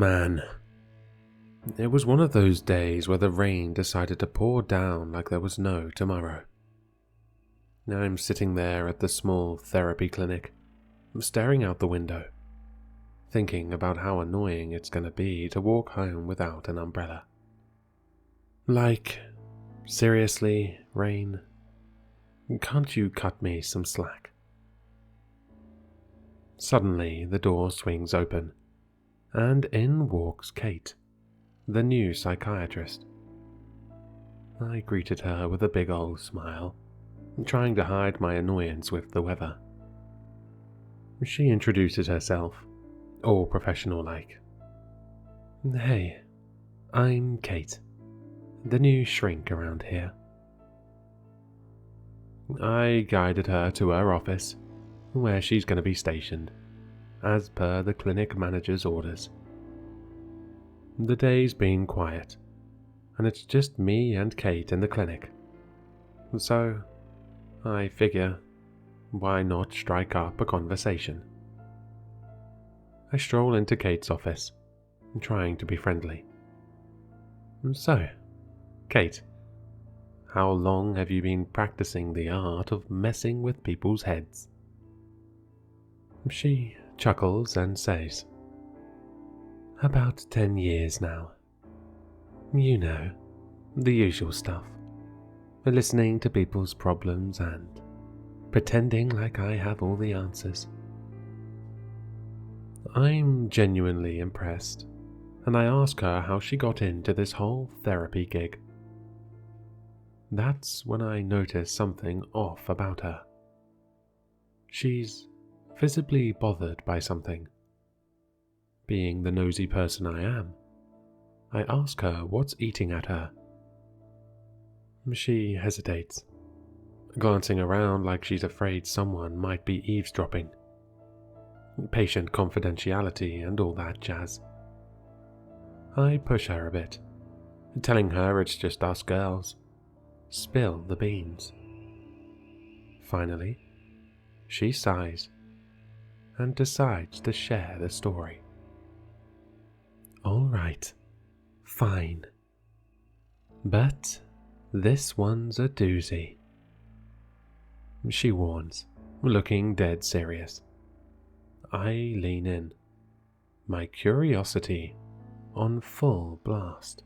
Man, it was one of those days where the rain decided to pour down like there was no tomorrow. I'm sitting there at the small therapy clinic, staring out the window, thinking about how annoying it's going to be to walk home without an umbrella. Like, seriously, rain, can't you cut me some slack? Suddenly, the door swings open, and in walks Kate, the new psychiatrist. I greeted her with a big old smile, trying to hide my annoyance with the weather. She introduces herself, all professional-like. Hey, I'm Kate, the new shrink around here. I guided her to her office, where she's going to be stationed, as per the clinic manager's orders. The day's been quiet, and it's just me and Kate in the clinic. So, I figure, why not strike up a conversation? I stroll into Kate's office, trying to be friendly. So, Kate, how long have you been practicing the art of messing with people's heads? She chuckles and says, About 10 years now. You know, the usual stuff. Listening to people's problems and pretending like I have all the answers. I'm genuinely impressed, and I ask her how she got into this whole therapy gig. That's when I notice something off about her. She's visibly bothered by something. Being the nosy person I am, I ask her what's eating at her. She hesitates, glancing around like she's afraid someone might be eavesdropping. Patient confidentiality and all that jazz. I push her a bit, telling her it's just us girls. Spill the beans. Finally, she sighs and decides to share the story. All right, fine. But this one's a doozy, she warns, looking dead serious. I lean in, my curiosity on full blast.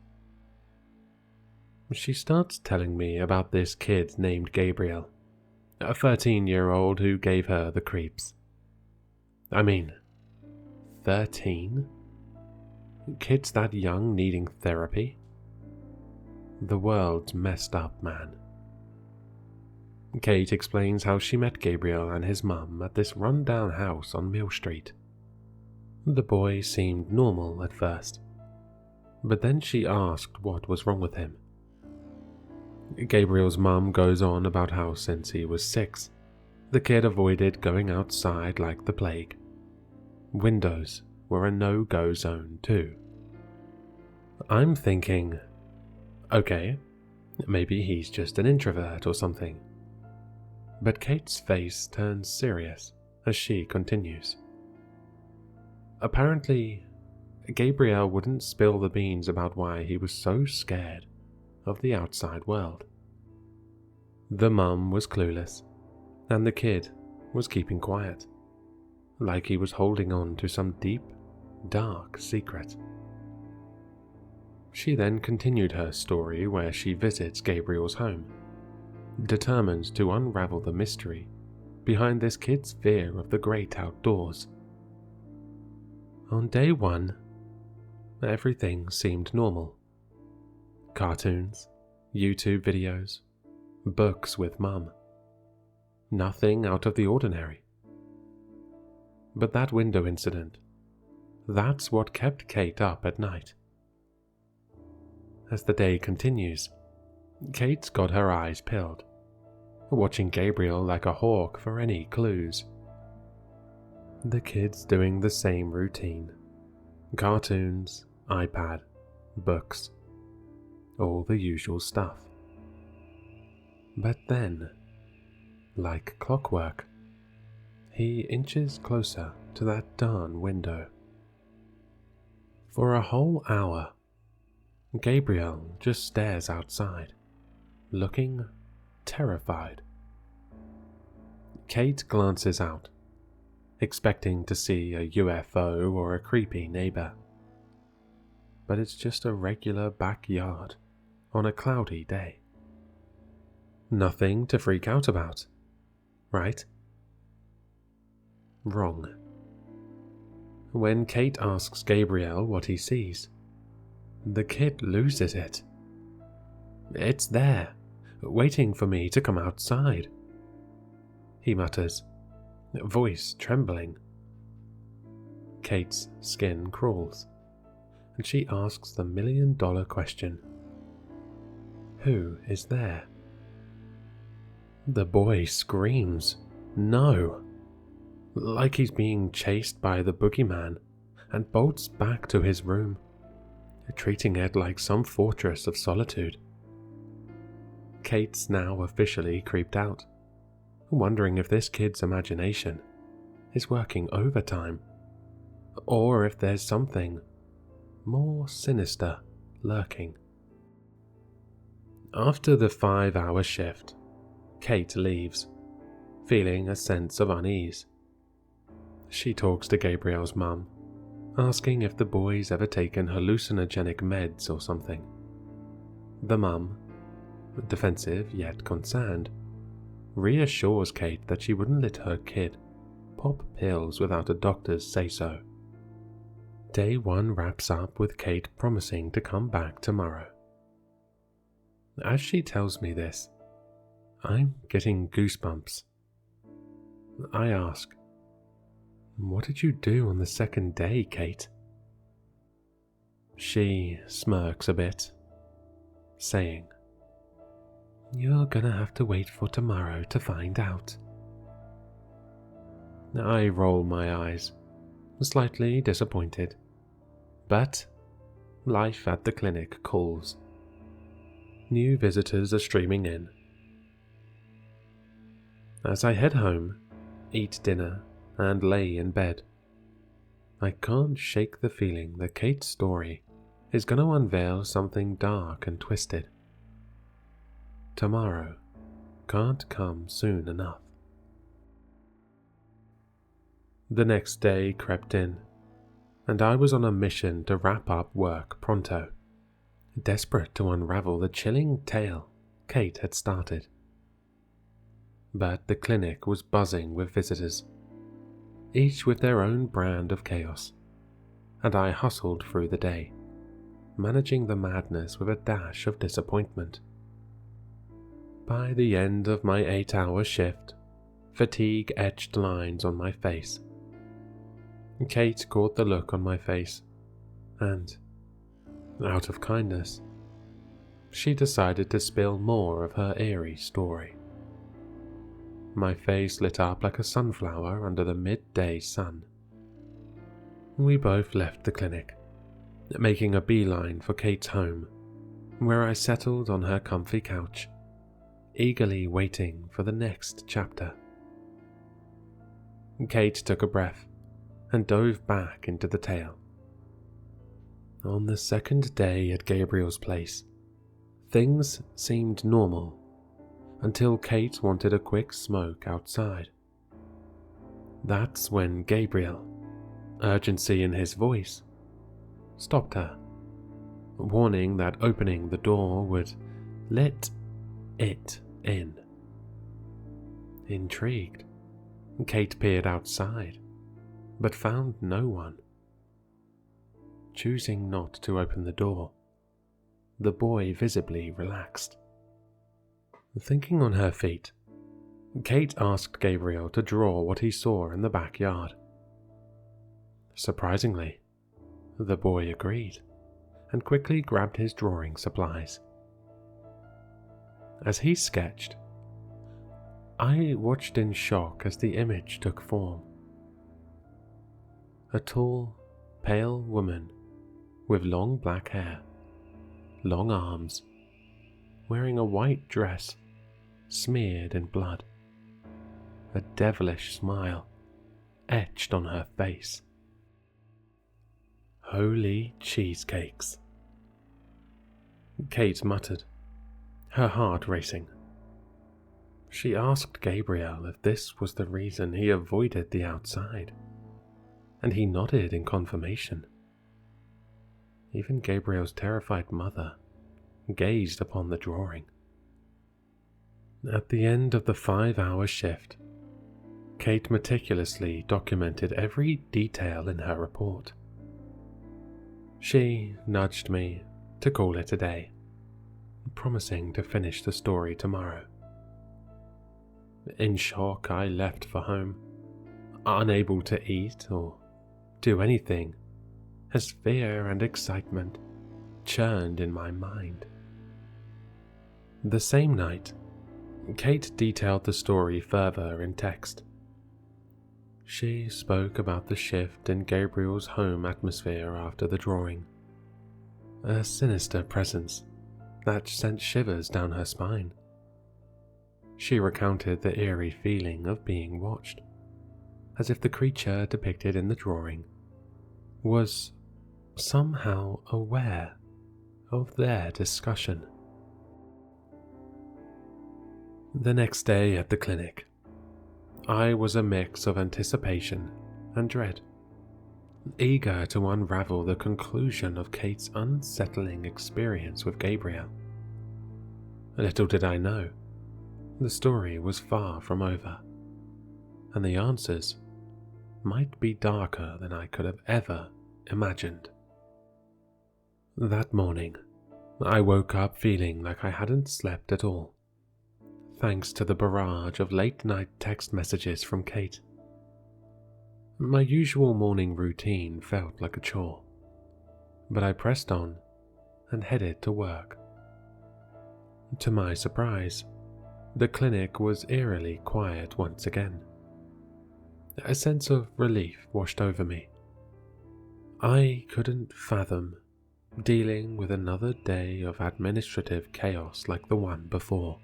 She starts telling me about this kid named Gabriel, a 13-year-old who gave her the creeps. I mean, 13? Kids that young needing therapy? The world's messed up, man. Kate explains how she met Gabriel and his mum at this run-down house on Mill Street. The boy seemed normal at first, but then she asked what was wrong with him. Gabriel's mum goes on about how since he was 6, the kid avoided going outside like the plague. Windows were a no-go zone too. I'm thinking, okay, maybe he's just an introvert or something. But Kate's face turns serious as she continues. Apparently, Gabriel wouldn't spill the beans about why he was so scared of the outside world. The mum was clueless, and the kid was keeping quiet, like he was holding on to some deep, dark secret. She then continued her story where she visits Gabriel's home, determined to unravel the mystery behind this kid's fear of the great outdoors. On day 1, everything seemed normal. Cartoons, YouTube videos, books with mum. Nothing out of the ordinary. But that window incident, that's what kept Kate up at night. As the day continues, Kate's got her eyes peeled, watching Gabriel like a hawk for any clues. The kid's doing the same routine. Cartoons, iPad, books, all the usual stuff. But then, like clockwork, he inches closer to that darn window. For a whole hour, Gabriel just stares outside, looking terrified. Kate glances out, expecting to see a UFO or a creepy neighbor. But it's just a regular backyard on a cloudy day. Nothing to freak out about, right? Wrong. When Kate asks Gabriel what he sees, the kid loses it. "It's there, waiting for me to come outside," he mutters, voice trembling. Kate's skin crawls, and she asks the million-dollar question. Who is there? The boy screams, "No!" like he's being chased by the boogeyman, and bolts back to his room, treating it like some fortress of solitude. Kate's now officially creeped out, wondering if this kid's imagination is working overtime, or if there's something more sinister lurking. After the 5-hour shift, Kate leaves, feeling a sense of unease. She talks to Gabriel's mum, asking if the boy's ever taken hallucinogenic meds or something. The mum, defensive yet concerned, reassures Kate that she wouldn't let her kid pop pills without a doctor's say-so. Day 1 wraps up with Kate promising to come back tomorrow. As she tells me this, I'm getting goosebumps. I ask, "What did you do on the second day, Kate?" She smirks a bit, saying, "You're gonna have to wait for tomorrow to find out." I roll my eyes, slightly disappointed, but life at the clinic calls. New visitors are streaming in. As I head home, eat dinner, and lay in bed, I can't shake the feeling that Kate's story is going to unveil something dark and twisted. Tomorrow can't come soon enough. The next day crept in, and I was on a mission to wrap up work pronto, desperate to unravel the chilling tale Kate had started. But the clinic was buzzing with visitors, each with their own brand of chaos, and I hustled through the day, managing the madness with a dash of disappointment. By the end of my 8-hour shift, fatigue etched lines on my face. Kate caught the look on my face, and, out of kindness, she decided to spill more of her eerie story. My face lit up like a sunflower under the midday sun. We both left the clinic, making a beeline for Kate's home, where I settled on her comfy couch, eagerly waiting for the next chapter. Kate took a breath and dove back into the tale. On the second day at Gabriel's place, things seemed normal until Kate wanted a quick smoke outside. That's when Gabriel, urgency in his voice, stopped her, warning that opening the door would let it in. Intrigued, Kate peered outside, but found no one. Choosing not to open the door, the boy visibly relaxed. Thinking on her feet, Kate asked Gabriel to draw what he saw in the backyard. Surprisingly, the boy agreed and quickly grabbed his drawing supplies. As he sketched, I watched in shock as the image took form. A tall, pale woman with long black hair, long arms, wearing a white dress smeared in blood, a devilish smile etched on her face. Holy cheesecakes, Kate muttered, her heart racing. She asked Gabriel if this was the reason he avoided the outside, and he nodded in confirmation. Even Gabriel's terrified mother gazed upon the drawing. At the end of the 5-hour shift, Kate meticulously documented every detail in her report. She nudged me to call it a day, promising to finish the story tomorrow. In shock, I left for home, unable to eat or do anything, as fear and excitement churned in my mind. The same night, Kate detailed the story further in text. She spoke about the shift in Gabriel's home atmosphere after the drawing, a sinister presence that sent shivers down her spine. She recounted the eerie feeling of being watched, as if the creature depicted in the drawing was somehow aware of their discussion. The next day at the clinic, I was a mix of anticipation and dread, eager to unravel the conclusion of Kate's unsettling experience with Gabriel. Little did I know, the story was far from over, and the answers might be darker than I could have ever imagined. That morning, I woke up feeling like I hadn't slept at all, thanks to the barrage of late-night text messages from Kate. My usual morning routine felt like a chore, but I pressed on and headed to work. To my surprise, the clinic was eerily quiet once again. A sense of relief washed over me. I couldn't fathom dealing with another day of administrative chaos like the one before.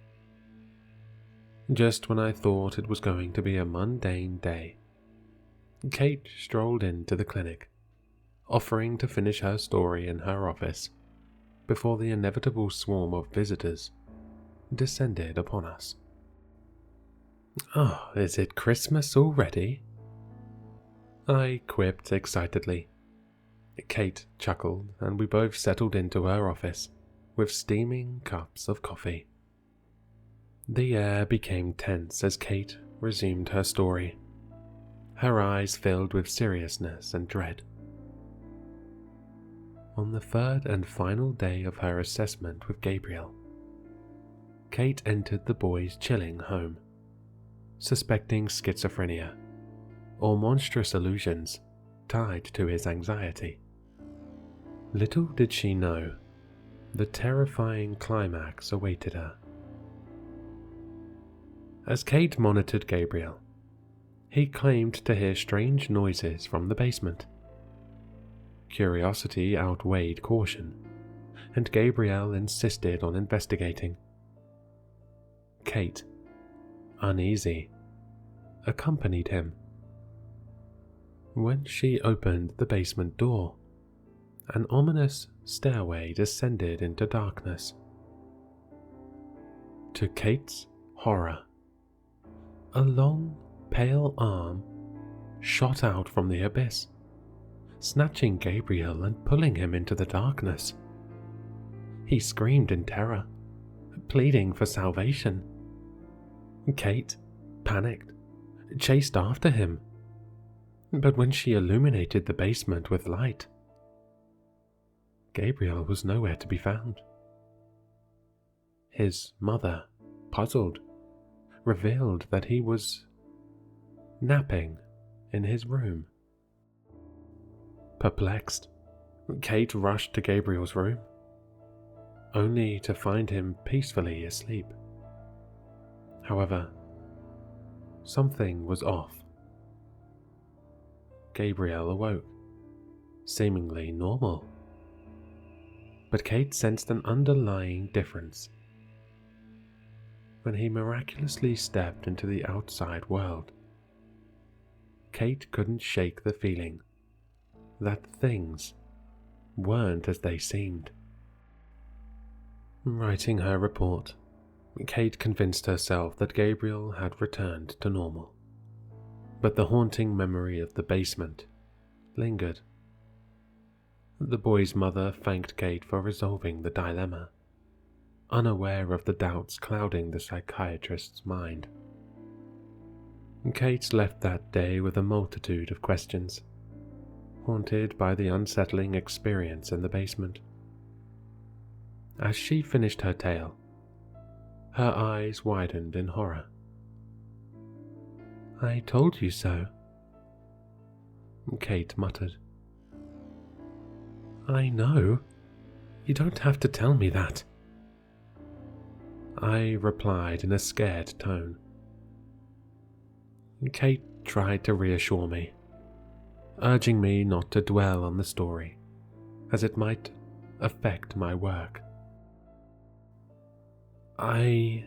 Just when I thought it was going to be a mundane day, Kate strolled into the clinic, offering to finish her story in her office before the inevitable swarm of visitors descended upon us. "Oh, is it Christmas already?" I quipped excitedly. Kate chuckled, and we both settled into her office with steaming cups of coffee. The air became tense as Kate resumed her story, her eyes filled with seriousness and dread. On the third and final day of her assessment with Gabriel, Kate entered the boy's chilling home, suspecting schizophrenia or monstrous illusions tied to his anxiety. Little did she know, the terrifying climax awaited her. As Kate monitored Gabriel, he claimed to hear strange noises from the basement. Curiosity outweighed caution, and Gabriel insisted on investigating. Kate, uneasy, accompanied him. When she opened the basement door, an ominous stairway descended into darkness. To Kate's horror, a long, pale arm shot out from the abyss, snatching Gabriel and pulling him into the darkness. He screamed in terror, pleading for salvation. Kate, panicked, chased after him, but when she illuminated the basement with light, Gabriel was nowhere to be found. His mother, puzzled, revealed that he was napping in his room. Perplexed, Kate rushed to Gabriel's room, only to find him peacefully asleep. However, something was off. Gabriel awoke, seemingly normal, but Kate sensed an underlying difference. When he miraculously stepped into the outside world, Kate couldn't shake the feeling that things weren't as they seemed. Writing her report, Kate convinced herself that Gabriel had returned to normal, but the haunting memory of the basement lingered. The boy's mother thanked Kate for resolving the dilemma, unaware of the doubts clouding the psychiatrist's mind. Kate left that day with a multitude of questions, haunted by the unsettling experience in the basement. As she finished her tale, her eyes widened in horror. "I told you so," Kate muttered. "I know. You don't have to tell me that," I replied in a scared tone. Kate tried to reassure me, urging me not to dwell on the story, as it might affect my work. I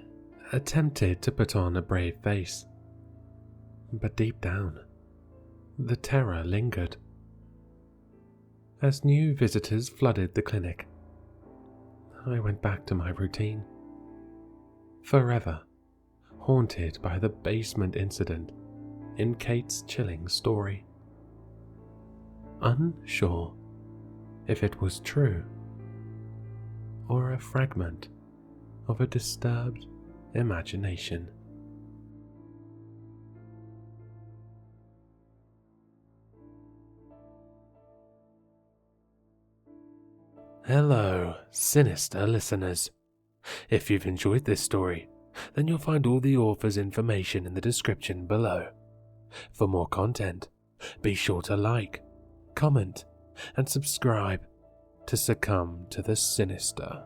attempted to put on a brave face, but deep down, the terror lingered. As new visitors flooded the clinic, I went back to my routine, forever haunted by the basement incident in Kate's chilling story, unsure if it was true or a fragment of a disturbed imagination. Hello, Sinister listeners. If you've enjoyed this story, then you'll find all the author's information in the description below. For more content, be sure to like, comment, and subscribe to succumb to the sinister.